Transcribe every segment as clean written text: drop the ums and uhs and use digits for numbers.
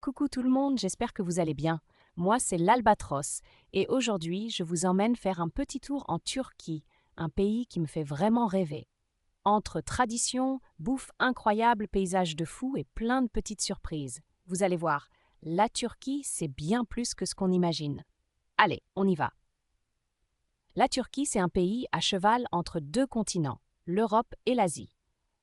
Coucou tout le monde, j'espère que vous allez bien. Moi, c'est l'Albatros et aujourd'hui, je vous emmène faire un petit tour en Turquie, un pays qui me fait vraiment rêver. Entre tradition, bouffe incroyable, paysages de fou et plein de petites surprises. Vous allez voir, la Turquie, c'est bien plus que ce qu'on imagine. Allez, on y va. La Turquie, c'est un pays à cheval entre deux continents, l'Europe et l'Asie.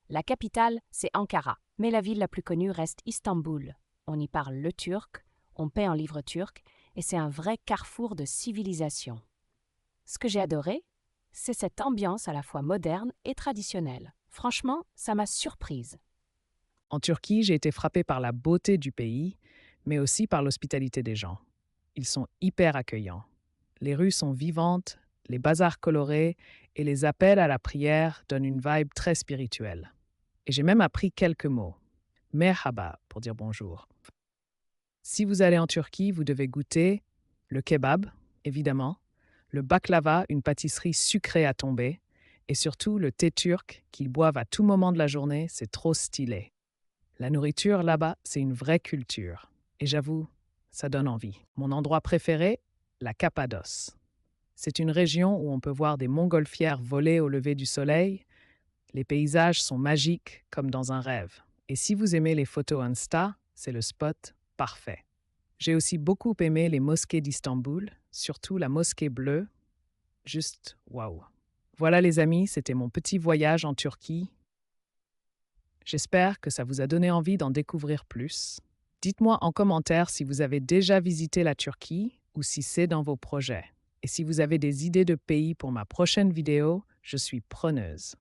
La capitale, c'est Ankara, mais la ville la plus connue reste Istanbul. On y parle le turc, on paie en livres turcs, et c'est un vrai carrefour de civilisation. Ce que j'ai adoré, c'est cette ambiance à la fois moderne et traditionnelle. Franchement, ça m'a surprise. En Turquie, j'ai été frappé par la beauté du pays, mais aussi par l'hospitalité des gens. Ils sont hyper accueillants. Les rues sont vivantes, les bazars colorés et les appels à la prière donnent une vibe très spirituelle. Et j'ai même appris quelques mots. Merhaba pour dire bonjour. Si vous allez en Turquie, vous devez goûter le kebab, évidemment, le baklava, une pâtisserie sucrée à tomber, et surtout le thé turc qu'ils boivent à tout moment de la journée, c'est trop stylé. La nourriture là-bas, c'est une vraie culture. Et j'avoue, ça donne envie. Mon endroit préféré, la Cappadoce. C'est une région où on peut voir des montgolfières voler au lever du soleil. Les paysages sont magiques comme dans un rêve. Et si vous aimez les photos Insta, c'est le spot parfait. J'ai aussi beaucoup aimé les mosquées d'Istanbul, surtout la mosquée bleue. Juste waouh. Voilà les amis, c'était mon petit voyage en Turquie. J'espère que ça vous a donné envie d'en découvrir plus. Dites-moi en commentaire si vous avez déjà visité la Turquie ou si c'est dans vos projets. Et si vous avez des idées de pays pour ma prochaine vidéo, je suis preneuse.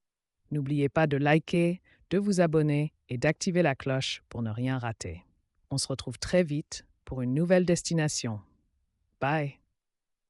N'oubliez pas de liker, de vous abonner et d'activer la cloche pour ne rien rater. On se retrouve très vite pour une nouvelle destination. Bye!